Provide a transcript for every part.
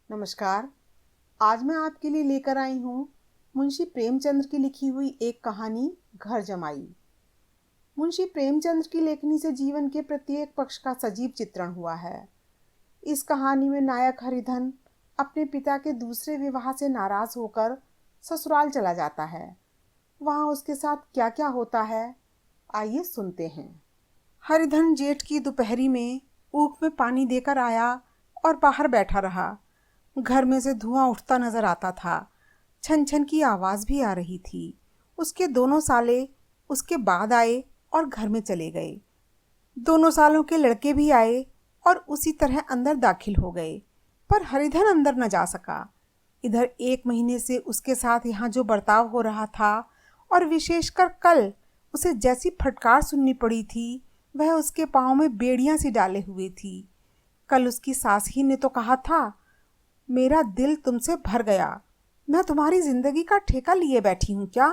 नमस्कार। आज मैं आपके लिए लेकर आई हूँ मुंशी प्रेमचंद्र की लिखी हुई एक कहानी घर जमाई। मुंशी प्रेमचंद्र की लेखनी से जीवन के प्रत्येक पक्ष का सजीव चित्रण हुआ है। इस कहानी में नायक हरिधन अपने पिता के दूसरे विवाह से नाराज होकर ससुराल चला जाता है। वहाँ उसके साथ क्या क्या होता है, आइए सुनते हैं। हरिधन जेठ की दोपहरी में ऊख में पानी देकर आया और बाहर बैठा रहा। घर में से धुआं उठता नजर आता था। छन छन की आवाज भी आ रही थी। उसके दोनों साले उसके बाद आए और घर में चले गए। दोनों सालों के लड़के भी आए और उसी तरह अंदर दाखिल हो गए, पर हरिधन अंदर न जा सका। इधर 1 महीने से उसके साथ यहाँ जो बर्ताव हो रहा था और विशेषकर कल उसे जैसी फटकार सुननी पड़ी थी, वह उसके पाँव में बेड़ियां सी डाले हुए थी। कल उसकी सास ही ने तो कहा था, मेरा दिल तुमसे भर गया, मैं तुम्हारी जिंदगी का ठेका लिए बैठी हूँ क्या।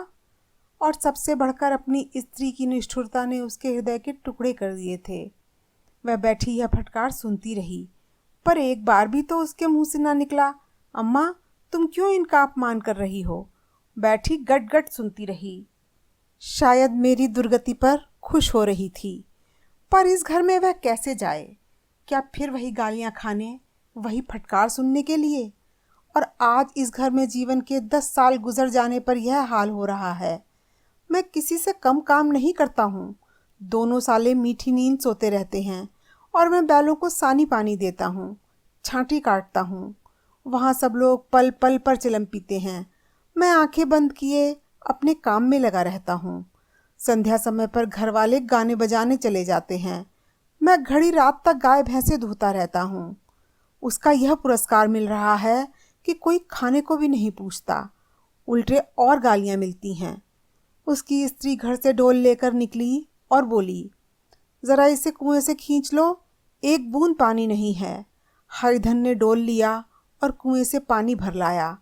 और सबसे बढ़कर अपनी स्त्री की निष्ठुरता ने उसके हृदय के टुकड़े कर दिए थे। वह बैठी यह फटकार सुनती रही, पर एक बार भी तो उसके मुंह से ना निकला, अम्मा तुम क्यों इनका अपमान कर रही हो। बैठी गट गट सुनती रही। शायद मेरी दुर्गति पर खुश हो रही थी, पर इस घर में वह कैसे जाए। क्या फिर वही गालियां खाने, वही फटकार सुनने के लिए। और आज इस घर में जीवन के 10 साल गुजर जाने पर यह हाल हो रहा है। मैं किसी से कम काम नहीं करता हूँ। दोनों साले मीठी नींद सोते रहते हैं और मैं बैलों को सानी पानी देता हूँ, छांटी काटता हूँ। वहाँ सब लोग पल पल पर चिलम पीते हैं। मैं आंखें बंद किए अपने काम में लगा रहता हूँ। संध्या समय पर घर वाले गाने बजाने चले जाते हैं। मैं घड़ी रात तक गाय भैंसे धोता रहता हूँ। उसका यह पुरस्कार मिल रहा है कि कोई खाने को भी नहीं पूछता, उल्टे और गालियां मिलती हैं। उसकी स्त्री घर से डोल लेकर निकली और बोली, जरा इसे कुएं से खींच लो, एक बूंद पानी नहीं है। हरिधन ने डोल लिया और कुएं से पानी भर लाया।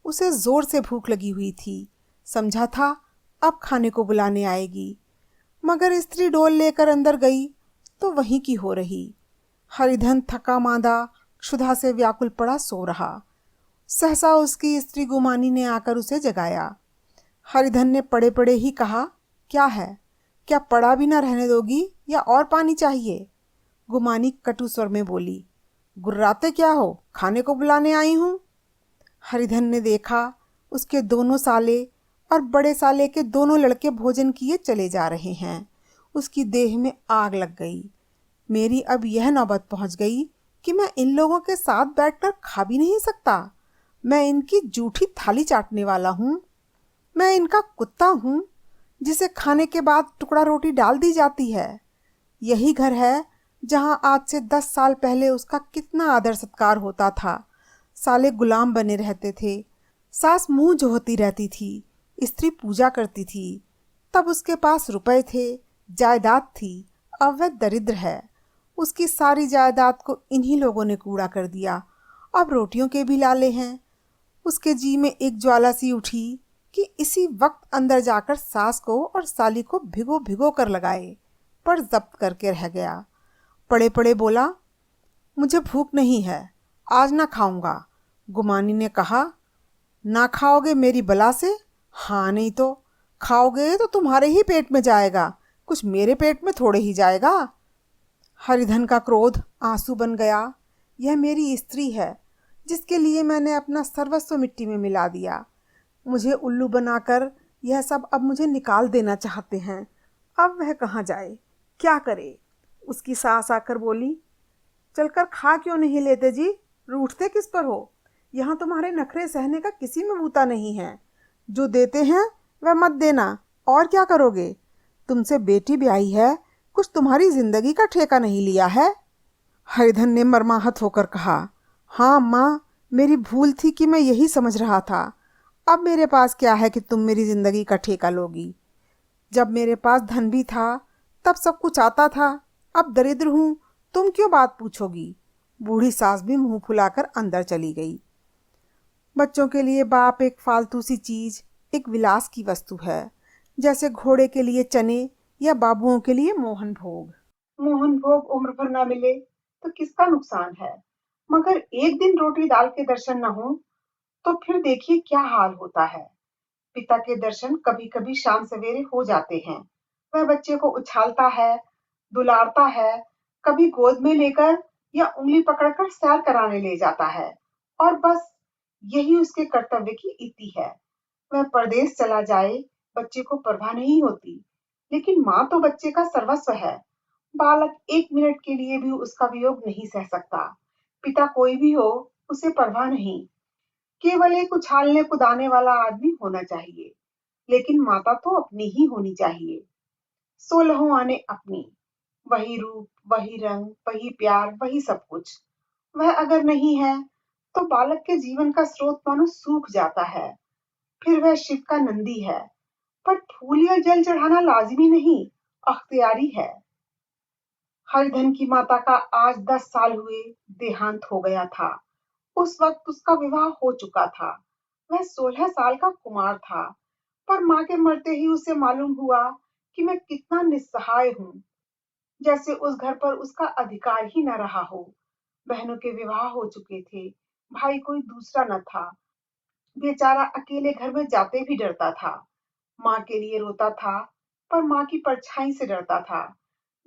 उसे जोर से भूख लगी हुई थी। समझा था अब खाने को बुलाने आएगी, मगर स्त्री डोल लेकर अंदर गई तो वहीं की हो रही। हरिधन थका मांदा क्षुधा से व्याकुल पड़ा सो रहा। सहसा उसकी स्त्री गुमानी ने आकर उसे जगाया। हरिधन ने पड़े पड़े ही कहा, क्या है, क्या पड़ा भी ना रहने दोगी या और पानी चाहिए। गुमानी कटु स्वर में बोली, गुर्राते क्या हो, खाने को बुलाने आई हूँ। हरिधन ने देखा उसके दोनों साले और बड़े साले के दोनों लड़के भोजन किए चले जा रहे हैं। उसकी देह में आग लग गई। मेरी अब यह नौबत पहुंच गई कि मैं इन लोगों के साथ बैठकर खा भी नहीं सकता। मैं इनकी जूठी थाली चाटने वाला हूँ। मैं इनका कुत्ता हूँ जिसे खाने के बाद टुकड़ा रोटी डाल दी जाती है। यही घर है जहाँ आज से 10 साल पहले उसका कितना आदर सत्कार होता था। साले गुलाम बने रहते थे। सास मुंह जोहती रहती थी, स्त्री पूजा करती थी। तब उसके पास रुपए थे, जायदाद थी। अब वह दरिद्र है। उसकी सारी जायदाद को इन्हीं लोगों ने कूड़ा कर दिया। अब रोटियों के भी लाले हैं। उसके जी में एक ज्वाला सी उठी कि इसी वक्त अंदर जाकर सास को और साली को भिगो भिगो कर लगाए, पर जब्त करके रह गया। पड़े पड़े बोला, मुझे भूख नहीं है, आज ना खाऊंगा। गुमानी ने कहा, ना खाओगे मेरी बला से। हाँ नहीं तो खाओगे तो तुम्हारे ही पेट में जाएगा, कुछ मेरे पेट में थोड़े ही जाएगा। हरिधन का क्रोध आंसू बन गया। यह मेरी स्त्री है जिसके लिए मैंने अपना सर्वस्व मिट्टी में मिला दिया। मुझे उल्लू बनाकर यह सब अब मुझे निकाल देना चाहते हैं। अब वह कहाँ जाए, क्या करे। उसकी सास आकर बोली, चलकर खा क्यों नहीं लेते जी, रूठते किस पर हो। यहाँ तुम्हारे नखरे सहने का किसी में बूता नहीं है। जो देते हैं वह मत देना, और क्या करोगे। तुमसे बेटी ब्याही है, कुछ तुम्हारी जिंदगी का ठेका नहीं लिया है। हरिधन ने मर्माहत होकर कहा, हाँ माँ, मेरी भूल थी कि मैं यही समझ रहा था। अब मेरे पास क्या है कि तुम मेरी जिंदगी का ठेका लोगी। जब मेरे पास धन भी था तब सब कुछ आता था। अब दरिद्र हूँ, तुम क्यों बात पूछोगी। बूढ़ी सास भी मुंह फुलाकर अंदर चली गई। बच्चों के लिए बाप एक फालतू सी चीज, एक विलास की वस्तु है, जैसे घोड़े के लिए चने या बाबुओं के लिए मोहन भोग। मोहन भोग उम्र भर ना मिले तो किसका नुकसान है। मगर एक दिन रोटी दाल के दर्शन न हो तो फिर देखिए क्या हाल होता है। पिता के दर्शन कभी कभी शाम सवेरे हो जाते हैं। वह बच्चे को उछालता है, दुलारता है, कभी गोद में लेकर या उंगली पकड़कर सैर कराने ले जाता है। और बस यही उसके कर्तव्य की इति है। वह परदेस चला जाए, बच्चे को परवाह नहीं होती, लेकिन माँ तो बच्चे का सर्वस्व है। बालक एक मिनट के लिए भी उसका वियोग नहीं सह सकता। पिता कोई भी हो, उसे परवाह नहीं। केवल एक उछालने कुदाने वाला आदमी होना चाहिए। लेकिन माता तो अपनी ही होनी चाहिए, 16 आने अपनी। वही रूप, वही रंग, वही प्यार, वही सब कुछ। वह अगर नहीं है तो बालक के जीवन का स्रोत मानो सूख जाता है। फिर वह शिव का नंदी है, पर फूल या जल चढ़ाना लाजिमी नहीं, अख्तियारी है। हरिधन की माता का आज 10 साल हुए देहांत हो गया था। उस वक्त उसका विवाह हो चुका था। वह 16 साल का कुमार था। पर माँ के मरते ही उसे मालूम हुआ कि मैं कितना निस्सहाय हूँ, जैसे उस घर पर उसका अधिकार ही न रहा हो। बहनों के विवाह हो चुके थे, भाई कोई दूसरा न था। बेचारा अकेले घर में जाते भी डरता था। माँ के लिए रोता था, पर माँ की परछाई से डरता था।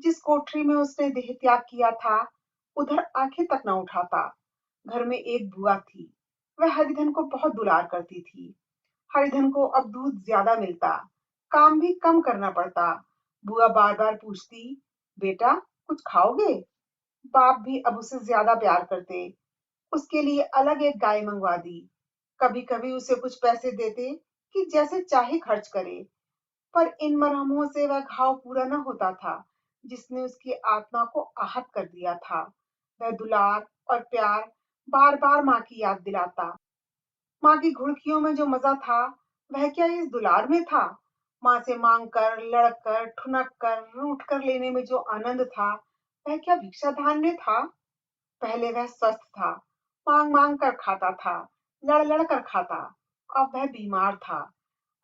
जिस कोठरी में उसने देह त्याग किया था, उधर आंखें तक न उठाता। घर में एक बुआ थी, वह हरिधन को बहुत दुलार करती थी। हरिधन को अब दूध ज्यादा मिलता, काम भी कम करना पड़ता। बुआ बार बार पूछती, बेटा कुछ खाओगे? बाप भी अब उसे ज्यादा प्यार करते। उसके लिए अलग एक गाय मंगवा दी। कभी कभी उसे कुछ पैसे देते कि जैसे चाहे खर्च करे। पर इन मरहमों से वह घाव पूरा न होता था, जिसने उसकी आत्मा को आहत कर दिया था। वह दुलार और प्यार बार बार माँ की याद दिलाता। माँ की घुड़कियों में जो मजा था, वह क्या इस दुलार में था? माँ से मांग कर, लड़ कर, ठुनक कर, रूठ कर लेने में जो आनंद था, वह क्या भिक्षाधान में था? पहले वह स्वस्थ था, मांग मांग कर खाता था, लड़ लड़ कर खाता। अब वह बीमार था।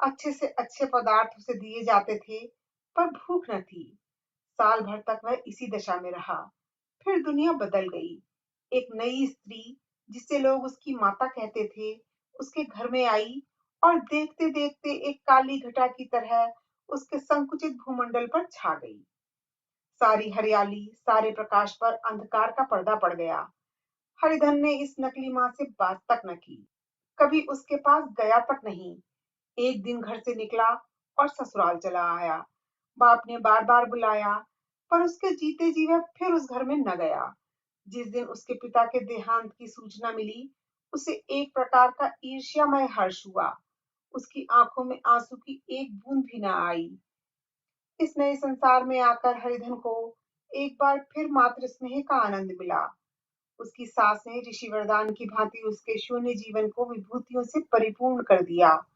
अच्छे से अच्छे पदार्थ उसे दिए जाते थे, पर भूख न थी। साल भर तक वह इसी दशा में रहा। फिर दुनिया बदल गई। एक नई स्त्री, जिसे लोग उसकी माता कहते थे, उसके घर में आई और देखते देखते एक काली घटा की तरह उसके संकुचित भूमंडल पर छा गई। सारी हरियाली, सारे प्रकाश पर अंधकार का पर्दा पड़ गया। हरिधन ने इस नकली माँ से बात तक न की, कभी उसके पास गया तक नहीं। एक दिन घर से निकला और ससुराल चला आया। बाप ने बार बार बुलाया, पर उसके जीते जी वह फिर उस घर में न गया। जिस दिन उसके पिता के देहांत की सूचना मिली, उसे एक प्रकार का ईर्ष्यामय हर्ष हुआ। उसकी आंखों में आंसू की एक बूंद भी न आई। इस नए संसार में आकर हरिधन को एक बार फिर मातृ स्नेह का आनंद मिला। उसकी सास ने ऋषि वरदान की भांति उसके शून्य जीवन को विभूतियों से परिपूर्ण कर दिया।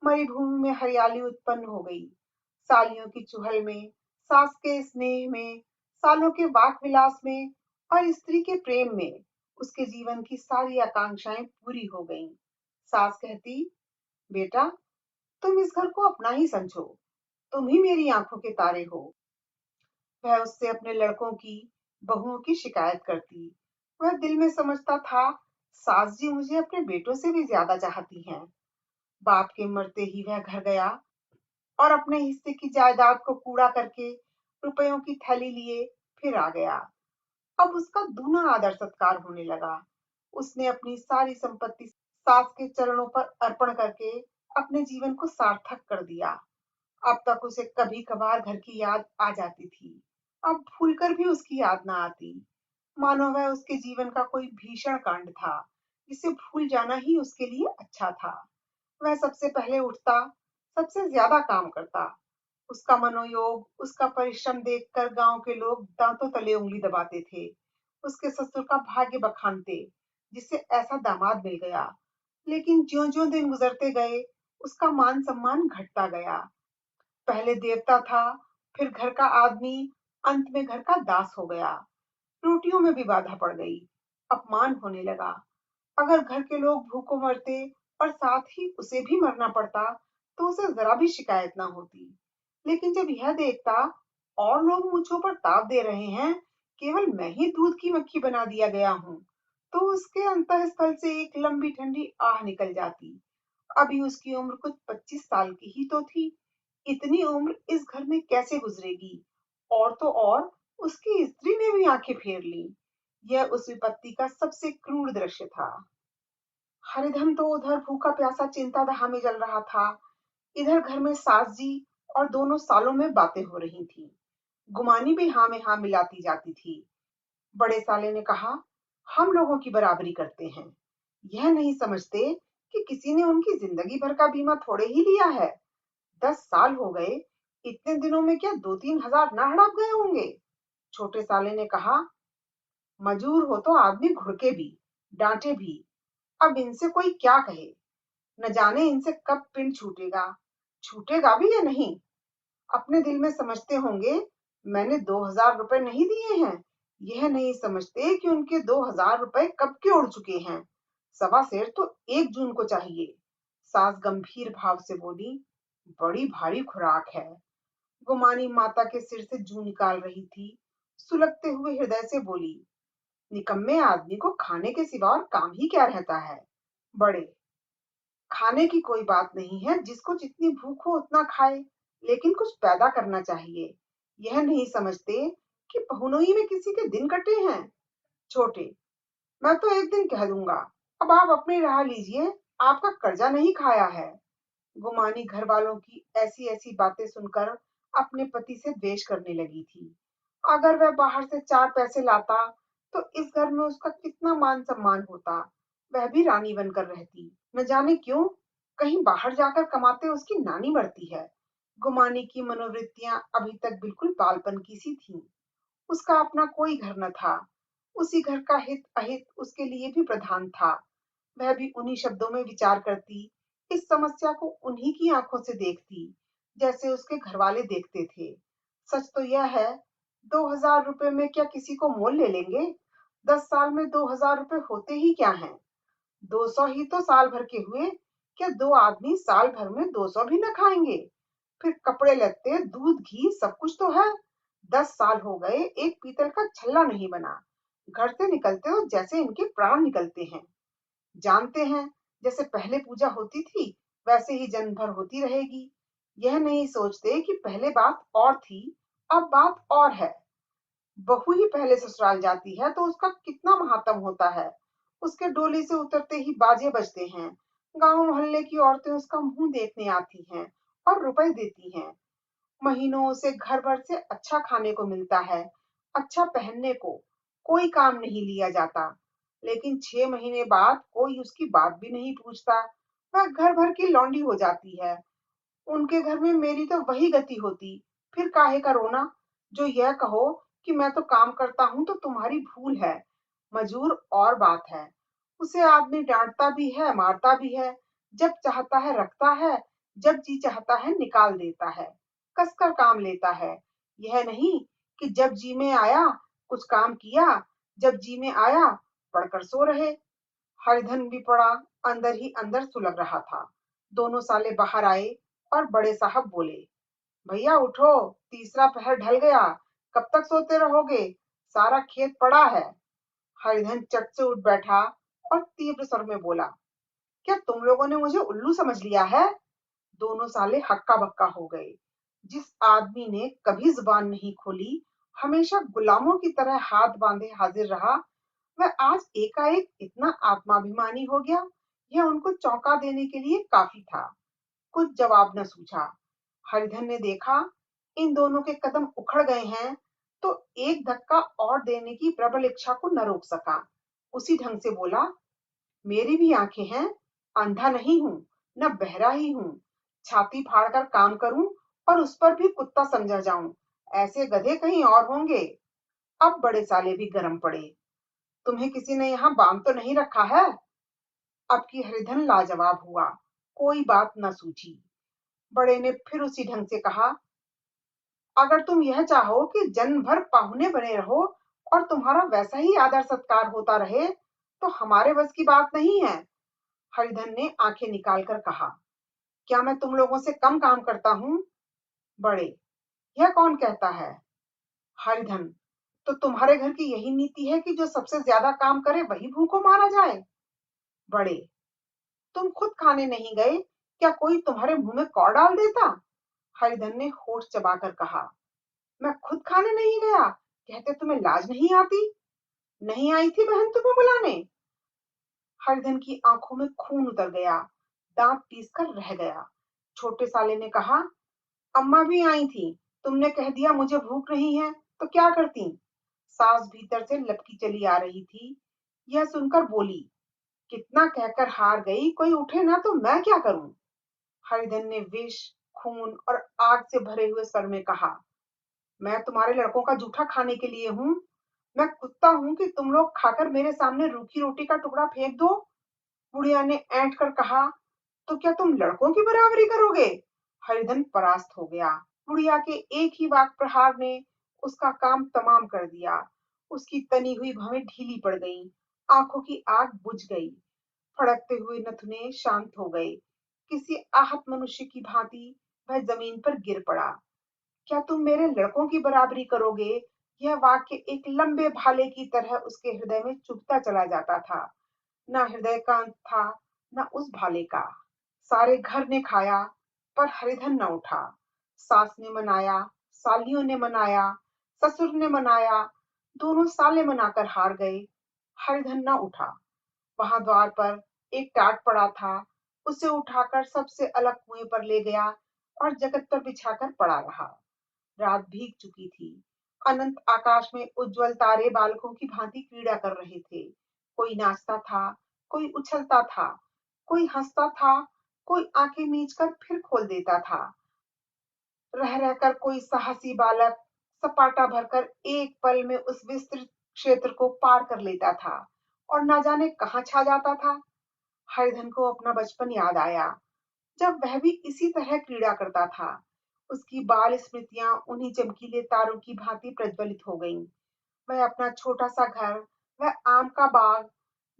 मरुभूमि में हरियाली उत्पन्न हो गई। सालियों की चुहल में, सास के स्नेह में, सालों के वाक विलास में और स्त्री के प्रेम में उसके जीवन की सारी आकांक्षाएं पूरी हो गईं। सास कहती, बेटा तुम इस घर को अपना ही समझो, तुम ही मेरी आंखों के तारे हो। वह उससे अपने लड़कों की, बहुओं की शिकायत करती। वह दिल में समझता था, सास जी मुझे अपने बेटों से भी ज्यादा चाहती हैं। बाप के मरते ही वह घर गया और अपने हिस्से की जायदाद को कूड़ा करके रुपयों की थैली लिए फिर आ गया। अब उसका दूना आदर सत्कार होने लगा। उसने अपनी सारी संपत्ति सास के चरणों पर अर्पण करके अपने जीवन को सार्थक कर दिया। अब तक उसे कभी कभार घर की याद आ जाती थी, अब भूलकर भी उसकी याद ना आती। मानो वह उसके जीवन का कोई भीषण कांड था, जिसे भूल जाना ही उसके लिए अच्छा था। वह सबसे पहले उठता, सबसे ज्यादा काम करता। उसका मनोयोग, उसका परिश्रम देखकर गांव के लोग दांतों तले उंगली दबाते थे। उसके ससुर का भाग्य बखानते, जिसे ऐसा दामाद मिल गया। लेकिन ज्यों-ज्यों दिन गुजरते गए, उसका मान सम्मान घटता गया। पहले देवता था, फिर घर का आदमी, अंत में घर का दास हो गया। रोटियों में भी बाधा पड़ गई, अपमान होने लगा। अगर घर के लोग भूखों मरते और साथ ही उसे भी मरना पड़ता, तो उसे जरा भी शिकायत ना होती। लेकिन जब यह देखता और लोग मुझ पर ताव दे रहे हैं, केवल मैं ही दूध की मक्खी बना दिया गया हूँ, तो उसके अंतःस्थल से एक लंबी ठंडी आह निकल जाती। अभी उसकी उम्र कुछ 25 साल की ही तो थी। इतनी उम्र इस घर में कैसे गुजरेगी? और तो और उसकी स्त्री ने भी आंखें फेर ली। यह उस विपत्ति का सबसे क्रूर दृश्य था। हरिधन तो उधर भूखा प्यासा चिंता दहा में जल रहा था। इधर घर में सास जी और दोनों सालों में बातें हो रही थी। गुमानी भी हाँ में हाँ मिलाती जाती थी। बड़े साले ने कहा, हम लोगों की बराबरी करते हैं। यह नहीं समझते कि किसी ने उनकी जिंदगी भर का बीमा थोड़े ही लिया है। 10 साल हो गए, इतने दिनों में क्या 2-3 हजार ना हड़प गए होंगे? छोटे साले ने कहा, मजूर हो तो आदमी घुड़के भी, डांटे भी। अब इनसे कोई क्या कहे? न जाने इनसे कब पिंड छूटेगा। छूटेगा भी या नहीं? अपने दिल में समझते होंगे, मैंने 2 हजार रुपए नहीं दिए हैं। यह नहीं समझते कि उनके 2 हजार रुपए कब के उड़ चुके हैं। सवा सेर तो 1 जून को चाहिए। सास गंभीर भाव से बोली, बड़ी भारी खुराक है। गुमानी माता के सिर से जूं निकाल रही थी। सुलगते हुए हृदय से बोली, निकम्मे आदमी को खाने के सिवा और काम ही क्या रहता है? बड़े, खाने की कोई बात नहीं है, जिसको जितनी भूख हो उतना खाए, लेकिन कुछ पैदा करना चाहिए। यह नहीं समझते कि पहुनोई में किसी के दिन कटे हैं। छोटे, मैं तो एक दिन कह दूंगा, अब आप अपनी राह लीजिए, आपका कर्जा नहीं खाया है। गुमानी घर वालों की ऐसी ऐसी बातें सुनकर अपने पति से द्वेष करने लगी थी। अगर वह बाहर से 4 पैसे लाता तो इस घर में उसका कितना मान सम्मान होता। वह भी रानी बनकर रहती। न जाने क्यों कहीं बाहर जाकर कमाते उसकी नानी मरती है। गुमानी की मनोवृत्तियां अभी तक बिल्कुल बालपन की सी थीं। उसका अपना कोई घर न था। उसी घर का हित अहित उसके लिए भी प्रधान था। वह भी उन्हीं शब्दों में विचार करती, इस समस्या को उन्हीं की आंखों से देखती, जैसे उसके घरवाले देखते थे। सच तो यह है, 2 हजार रुपए में क्या किसी को मोल ले लेंगे? 10 साल में 2 हजार रुपए होते ही क्या हैं? 200 ही तो साल भर के हुए। क्या दो आदमी साल भर में 200 भी न खाएंगे? फिर कपड़े लत्ते, दूध, घी सब कुछ तो है। 10 साल हो गए, एक पीतल का छल्ला नहीं बना। घर से निकलते हो जैसे इनके प्राण निकलते हैं। जानते हैं, जैसे पहले पूजा होती थी वैसे ही जन्म भर होती रहेगी। यह नहीं सोचते कि पहले बात और थी, अब बात और है। बहू ही पहले ससुराल जाती है तो उसका कितना महात्म होता है। उसके डोली से उतरते ही बाजे बजते हैं। गांव मोहल्ले की औरतें उसका मुंह देखने आती हैं और रुपए देती हैं। महीनों उसे घर भर से अच्छा खाने को मिलता है, अच्छा पहनने को। कोई काम नहीं लिया जाता। लेकिन 6 महीने बाद कोई उसकी बात भी नहीं पूछता। वह घर भर की लौंडी हो जाती है। उनके घर में मेरी तो वही गति होती। फिर काहे का रोना? जो यह कहो कि मैं तो काम करता हूं तो तुम्हारी भूल है। मजूर और बात है। उसे आदमी डांटता भी है, मारता भी है। जब चाहता है रखता है, जब जी चाहता है निकाल देता है। कसकर काम लेता है। यह नहीं कि जब जी में आया कुछ काम किया, जब जी में आया पढ़कर सो रहे। हरिधन भी पड़ा अंदर ही अंदर सुलग रहा था। दोनों साले बाहर आए और बड़े साहब बोले, भैया उठो, तीसरा पहर ढल गया। कब तक सोते रहोगे? सारा खेत पड़ा है। हरिधन चट से उठ बैठा और तीव्र स्वर में बोला, क्या तुम लोगों ने मुझे उल्लू समझ लिया है? दोनों साले हक्का बक्का हो गए। जिस आदमी ने कभी जुबान नहीं खोली, हमेशा गुलामों की तरह हाथ बांधे हाजिर रहा, वह आज एकाएक इतना आत्माभिमानी हो गया। यह उनको चौंका देने के लिए काफी था। कुछ जवाब न सूझा। हरिधन ने देखा, इन दोनों के कदम उखड़ गए हैं, तो एक धक्का और देने की प्रबल इच्छा को न रोक सका। उसी ढंग से बोला, मेरी भी आंखें हैं, अंधा नहीं हूं, न बहरा ही हूं। छाती फाड़कर काम करूं और उस पर भी कुत्ता समझा जाऊं, ऐसे गधे कहीं और होंगे। अब बड़े साले भी गरम पड़े। तुम्हें किसी ने यहाँ बांध तो नहीं रखा है? अब की हरिधन लाजवाब हुआ। कोई बात न सूझी। बड़े ने फिर उसी ढंग से कहा, अगर तुम यह चाहो कि जन्म भर पाहुने बने रहो और तुम्हारा वैसा ही आदर सत्कार होता रहे तो हमारे बस की बात नहीं है। हरिधन ने आंखें निकालकर कहा, क्या मैं तुम लोगों से कम काम करता हूँ? बड़े, यह कौन कहता है? हरिधन, तो तुम्हारे घर की यही नीति है कि जो सबसे ज्यादा काम करे वही भूखों मारा जाए? बड़े, तुम खुद खाने नहीं गए, क्या कोई तुम्हारे मुंह में कौ डाल देता? हरिधन ने होठ चबाकर कहा। मैं खुद खाने नहीं गया, कहते तुम्हें लाज नहीं आती? नहीं आई थी बहन तुम्हें बुलाने? हरिधन की आंखों में खून उतर गया, दांत पीस कर रह गया। छोटे साले ने कहा, अम्मा भी आई थी, तुमने कह दिया मुझे भूख नहीं है, तो क्या करती? सास भीतर से लपकी चली आ रही थी। यह सुनकर बोली, कितना कहकर हार गई, कोई उठे ना तो मैं क्या करूं? हरिधन ने विष, खून और आग से भरे हुए स्वर में कहा, मैं तुम्हारे लड़कों का जूठा खाने के लिए हूं? मैं कुत्ता हूं कि तुम लोग खाकर मेरे सामने रूखी रोटी का टुकड़ा फेंक दो? बुढ़िया ने ऐंठ कर कहा, तो क्या तुम लड़कों की बराबरी करोगे? हरिधन परास्त हो गया। बुढ़िया के एक ही वाक प्रहार ने उसका काम तमाम कर दिया। उसकी तनी हुई भवें ढीली पड़ गईं, आंखों की आग बुझ गई, फड़कते हुए नथुने शांत हो गए। किसी आहत मनुष्य की भांति वह जमीन पर गिर पड़ा। क्या तुम मेरे लड़कों की बराबरी करोगे? यह वाक्य एक लंबे भाले की तरह उसके हृदय में चुभता चला जाता था। न हृदय का अंत था, न उस भाले का। सारे घर ने खाया, पर हरिधन न उठा। सास ने मनाया, सालियों ने मनाया, ससुर ने मनाया, दोनों साले मनाकर हार गए। हरिधन न उठा। वहां द्वार पर एक टाट पड़ा था, उसे उठाकर सबसे अलग कुएं पर ले गया और जगत पर बिछाकर पड़ा रहा। रात भीग चुकी थी। अनंत आकाश में उज्जवल तारे बालकों की भांति क्रीड़ा कर रहे थे। कोई नाचता था, कोई उछलता था, कोई हंसता था, कोई आंखें मीच कर फिर खोल देता था। रह रहकर कोई साहसी बालक सपाटा भरकर एक पल में उस विस्तृत क्षेत्र को पार कर लेता था और ना जाने कहाँ छा जाता था। हरिधन को अपना बचपन याद आया, जब वह भी इसी तरह क्रीड़ा करता था। उसकी बाल स्मृतियां उन्हीं चमकीले तारों की भांति प्रज्वलित हो गईं। वह अपना छोटा सा घर, वह आम का बाग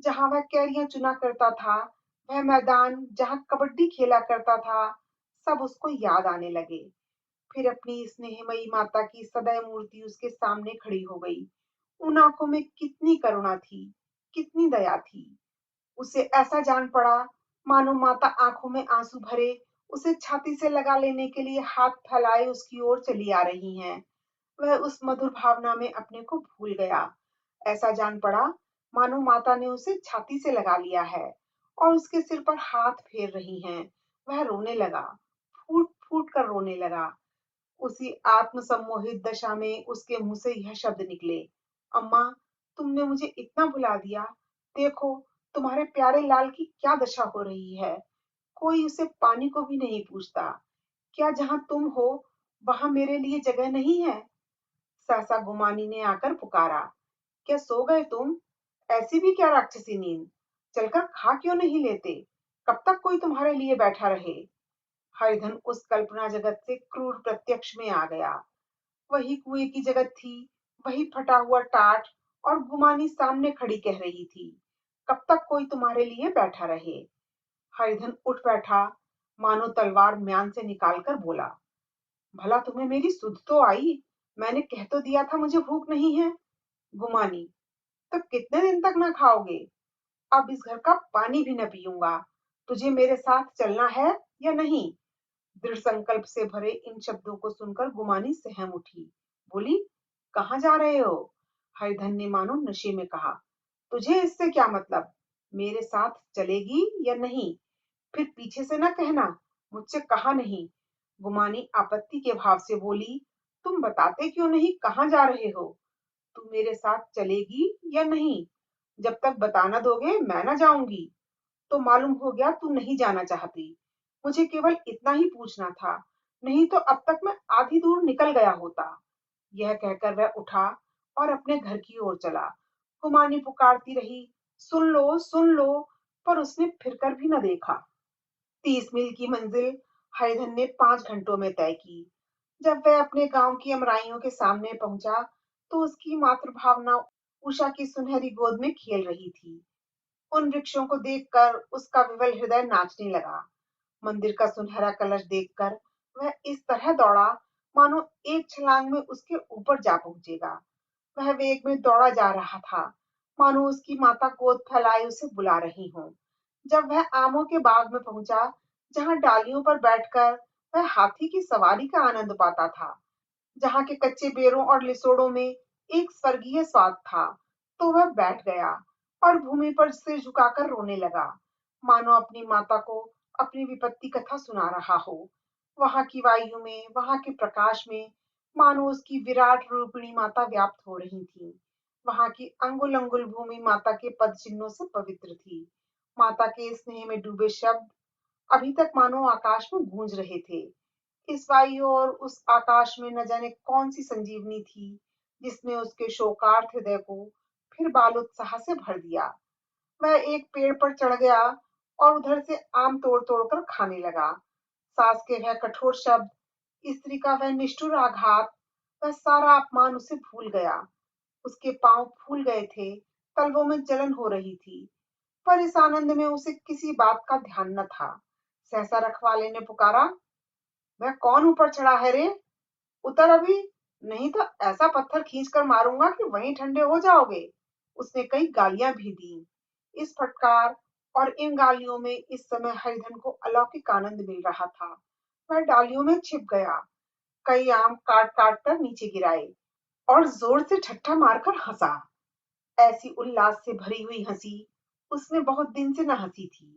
जहां वह कैरियां चुना करता था, वह मैदान जहां कबड्डी खेला करता था, सब उसको याद आने लगे। फिर अपनी स्नेहमयी माता की सदैव मूर्ति उसके सामने खड़ी हो गई। उन आंखों में कितनी करुणा थी, कितनी दया थी। उसे ऐसा जान पड़ा, मानो माता आंखों में आंसू भरे उसे छाती से लगा लेने के लिए हाथ फैलाए उसकी ओर चली आ रही हैं। वह उस मधुर भावना में अपने को भूल गया। ऐसा जान पड़ा, मानो माता ने उसे छाती से लगा लिया है और उसके सिर पर हाथ फेर रही हैं। वह रोने लगा, फूट फूट कर रोने लगा। उसी आत्मसम्मोहित दशा में उसके मुंह से यह शब्द निकले, अम्मा, तुमने मुझे इतना भुला दिया। देखो, तुम्हारे प्यारे लाल की क्या दशा हो रही है। कोई उसे पानी को भी नहीं पूछता। क्या जहां तुम हो वहां मेरे लिए जगह नहीं है? सहसा गुमानी ने आकर पुकारा, क्या सो गए तुम? ऐसी भी क्या राक्षसी नींद? चलकर खा क्यों नहीं लेते? कब तक कोई तुम्हारे लिए बैठा रहे? हरिधन उस कल्पना जगत से क्रूर प्रत्यक्ष में आ गया। वही कुएं की जगत थी, वही फटा हुआ टाट, और गुमानी सामने खड़ी कह रही थी, कब तक कोई तुम्हारे लिए बैठा रहे? हरिधन उठ बैठा, मानो तलवार म्यान से निकालकर बोला, भला तुम्हें मेरी सुध तो आई? मैंने कह तो दिया था मुझे भूख नहीं है। गुमानी, तो कितने दिन तक ना खाओगे? अब इस घर का पानी भी न पीऊंगा। तुझे मेरे साथ चलना है या नहीं? दृढ़ संकल्प से भरे इन शब्दों को सुनकर गुमानी सहम उठी। बोली, कहाँ जा रहे हो? हरिधन ने मानो नशे में कहा, तुझे इससे क्या मतलब? मेरे साथ चलेगी या नहीं? फिर पीछे से न कहना, मुझसे कहा नहीं। गुमानी आपत्ति के भाव से बोली, तुम बताते क्यों नहीं कहाँ जा रहे हो? तुम मेरे साथ चलेगी या नहीं? जब तक बता न दोगे मैं न जाऊंगी। तो मालूम हो गया तू नहीं जाना चाहती। मुझे केवल इतना ही पूछना था, नहीं तो अब तक मैं आधी दूर निकल गया होता। यह कहकर वह उठा और अपने घर की ओर चला। हुमानी पुकारती रही, सुन लो, पर उसने फिरकर भी न देखा। 30 मील की मंजिल हरिधन ने 5 घंटों में तय की। जब वह अपने गांव की अमराइयों के सामने पहुंचा, तो उसकी मातृभावना उषा की सुनहरी गोद में खेल रही थी। उन वृक्षों को देखकर उसका विवल हृदय नाचने लगा। मंदिर का सुनहरा कलश देखकर वह इस तरह दौड़ा, मानो एक छलांग में उसके ऊपर जा पहुंचेगा। वह वेग में दौड़ा जा रहा था, मानो उसकी माता गोद फैलाए उसे बुला रही हो। जब वह आमों के बाग में पहुंचा, जहां डालियों पर बैठकर वह हाथी की सवारी का आनंद पाता था, जहां के कच्चे बेरों और लिसोड़ों में एक स्वर्गीय स्वाद था, तो वह बैठ गया और भूमि पर सिर झुकाकर रोने लगा, मानो अपनी माता को अपनी विपत्ति कथा सुना रहा हो। वहां की वायु में, वहां के प्रकाश में, मानो उसकी विराट रूपिणी माता व्याप्त हो रही थी। वहां की अंगुल अंगुल भूमि माता के पद चिन्हों से पवित्र थी। माता के स्नेह में डूबे शब्द अभी तक मानो आकाश में गूंज रहे थे। इस वायु और उस आकाश में न जाने कौन सी संजीवनी थी, जिसने उसके शोकार्त हृदय को फिर बाल उत्साह से भर दिया। वह एक पेड़ पर चढ़ गया और उधर से आम तोड़ तोड़ कर खाने लगा। सास के वह कठोर शब्द, स्त्री का वह निष्ठुर आघात, वह सारा अपमान उसे भूल गया। उसके पांव फूल गए थे, तलवों में जलन हो रही थी, पर इस आनंद में उसे किसी बात का ध्यान न था। सहसा रखवाले ने पुकारा, वह कौन ऊपर चढ़ा है रे? उतर अभी, नहीं तो ऐसा पत्थर खींच कर मारूंगा कि वहीं ठंडे हो जाओगे। उसने कई गालियां भी दी। इस फटकार और इन गालियों में इस समय हरिधन को अलौकिक आनंद मिल रहा था। वह डालियों में छिप गया, कई आम काट काट कर नीचे गिराए और जोर से ठट्ठा मारकर हंसा। ऐसी उल्लास से भरी हुई हंसी उसने बहुत दिन से न हंसी थी।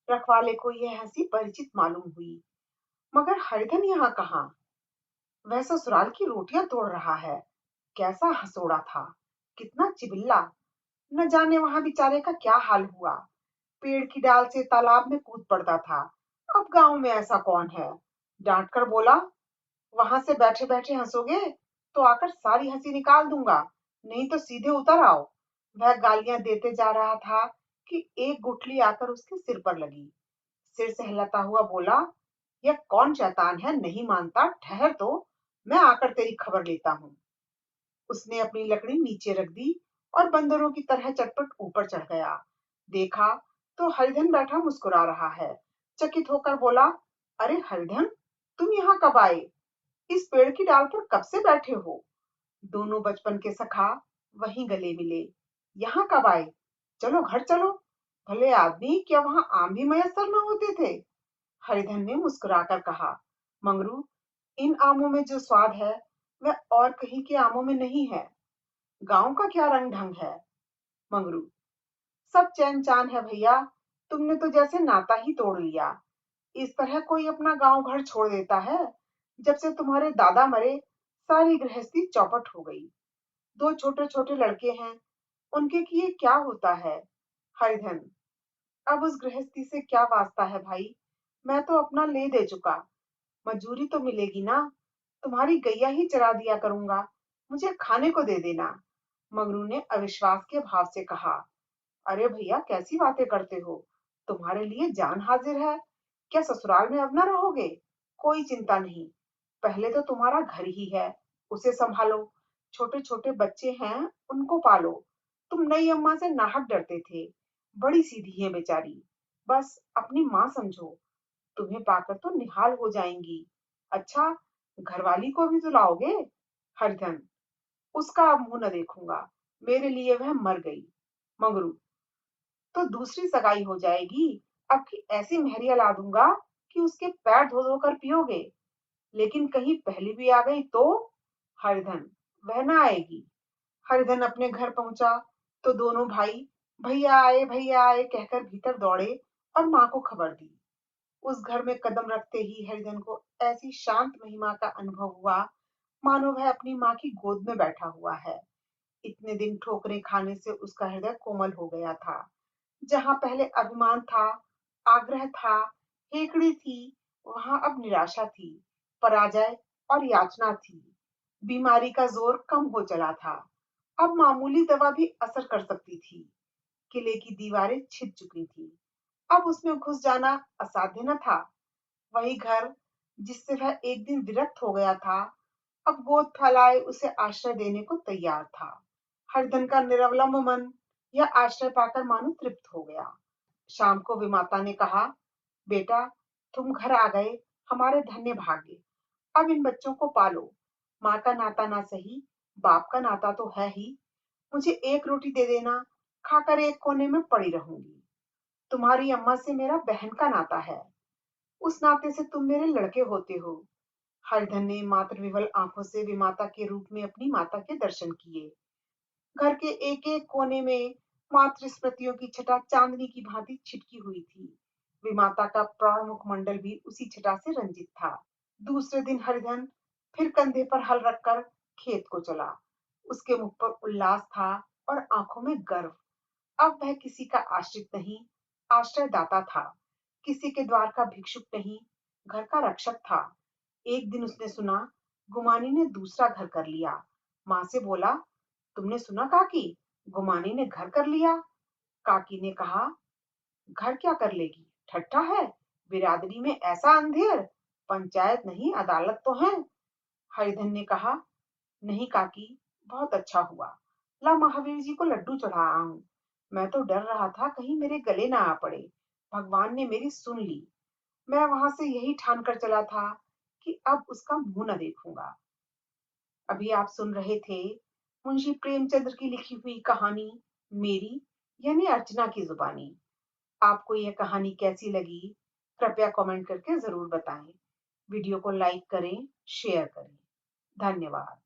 रखवाले को यह हंसी परिचित मालूम हुई। मगर हरिधन यहाँ कहाँ? वह ससुराल की रोटियां तोड़ रहा है। कैसा हंसोड़ा था, कितना चिबिल्ला! न जाने वहां बेचारे का क्या हाल हुआ। पेड़ की डाल से तालाब में कूद पड़ता था। अब गांव में ऐसा कौन है? डांट कर बोला, वहां से बैठे बैठे हंसोगे तो आकर सारी हंसी निकाल दूंगा, नहीं तो सीधे उतर आओ। वह गालियां देते जा रहा था कि एक गुठली आकर उसके सिर पर लगी। सिर सहलाता हुआ बोला, यह कौन शैतान है, नहीं मानता, ठहर तो, मैं आकर तेरी खबर लेता हूँ। उसने अपनी लकड़ी नीचे रख दी और बंदरों की तरह चटपट ऊपर चढ़ गया। देखा तो हरिधन बैठा मुस्कुरा रहा है। चकित होकर बोला, अरे हरिधन, तुम यहाँ कब आए? इस पेड़ की डाल पर कब से बैठे हो? दोनों बचपन के सखा वहीं गले मिले। यहाँ कब आए? चलो घर चलो। भले आदमी, क्या वहां आम भी मयसर न होते थे? हरिधन ने मुस्कुराकर कहा, मंगरू, इन आमों में जो स्वाद है वह और कहीं के आमों में नहीं है। गांव का क्या रंग ढंग है। मंगरू, सब चैन चान है भैया, तुमने तो जैसे नाता ही तोड़ लिया। इस तरह कोई अपना गांव घर छोड़ देता है? जब से तुम्हारे दादा मरे, सारी गृहस्थी चौपट हो गई। दो छोटे छोटे लड़के हैं, उनके किए क्या होता है? हरिधन, अब उस गृहस्थी से क्या वास्ता है भाई, मैं तो अपना ले दे चुका। मजूरी तो मिलेगी ना, तुम्हारी गैया ही चरा दिया करूंगा, मुझे खाने को दे देना। मंगरू ने अविश्वास के भाव से कहा, अरे भैया, कैसी बातें करते हो? तुम्हारे लिए जान हाजिर है। क्या ससुराल में अब न रहोगे? कोई चिंता नहीं, पहले तो तुम्हारा घर ही है, उसे संभालो। छोटे छोटे बच्चे हैं, उनको पालो। तुम नई अम्मा से नाहक डरते थे, बड़ी सीधी है बेचारी, बस अपनी माँ समझो। तुम्हें पाकर तो निहाल हो जाएंगी। अच्छा, घरवाली को भी तो लाओगे? हरिधन, उसका अब मुंह न देखूंगा, मेरे लिए वह मर गई। मंगरू, तो दूसरी सगाई हो जाएगी। अब की ऐसी मेहरिया ला दूंगा कि उसके पैर धो धो कर पियोगे। लेकिन कहीं पहली भी आ गई तो? हरिधन, वह ना आएगी। हरिधन अपने घर पहुंचा तो दोनों भाई भैया आए कहकर भीतर दौड़े और माँ को खबर दी। उस घर में कदम रखते ही हरिधन को ऐसी शांत महिमा का अनुभव हुआ, मानो वह अपनी माँ की गोद में बैठा हुआ है। इतने दिन ठोकरें खाने से उसका हृदय कोमल हो गया था। जहां पहले अभिमान था, आग्रह था, हेकड़ी थी, वहां अब निराशा थी, पराजय और याचना थी। बीमारी का जोर कम हो चला था। अब मामूली दवा भी असर कर सकती थी। किले की दीवारें छिद चुकी थी। अब उसमें घुस जाना असाध्य न था। वही घर जिससे वह एक दिन विरक्त हो गया था, अब गोद फैलाए उसे आश्रय देने को तैयार था। हरिधन का निरवलंब मन यह आश्रय पाकर मानो तृप्त हो गया। शाम को विमाता ने कहा, बेटा, तुम घर आ गए, हमारे धन्य भाग्य। अब इन बच्चों को पालो। माँ का नाता ना सही, बाप का नाता तो है ही, मुझे एक रोटी दे देना, खाकर एक कोने में पड़ी रहूंगी। तुम्हारी अम्मा से मेरा बहन का नाता है, उस नाते से तुम मेरे लड़के होते हो। हरिधन ने मातृविवल आंखों से विमाता के रूप में अपनी माता के दर्शन किए। घर के एक एक कोने में मातृ स्मृतियों की छटा चांदनी की भांति छिटकी हुई थी। विमाता का प्रौढ़ मुखमंडल भी उसी छटा से रंजित था। दूसरे दिन हरिधन फिर कंधे पर हल रखकर खेत को चला। उसके मुख पर उल्लास था और आंखों में गर्व। अब वह किसी का आश्रित नहीं, आश्रयदाता था। किसी के द्वार का भिक्षुक नहीं, घर का रक्षक था। एक दिन उसने सुना, गुमानी ने दूसरा घर कर लिया। माँ से बोला, तुमने सुना काकी, गुमानी ने घर कर लिया। काकी ने कहा, घर क्या कर लेगी, ठट्ठा है, बिरादरी में ऐसा अंधेर, पंचायत नहीं अदालत तो है। हरिधन ने कहा, नहीं काकी, बहुत अच्छा हुआ, ला महावीर जी को लड्डू चढ़ा आऊं। मैं तो डर रहा था कहीं मेरे गले ना आ पड़े। भगवान ने मेरी सुन ली। मैं वहां से यही ठान कर चला था कि अब उसका मुंह न देखूंगा। अभी आप सुन रहे थे मुंशी प्रेमचंद्र की लिखी हुई कहानी मेरी यानी अर्चना की जुबानी। आपको यह कहानी कैसी लगी, कृपया कमेंट करके जरूर बताएं। वीडियो को लाइक करें, शेयर करें। धन्यवाद।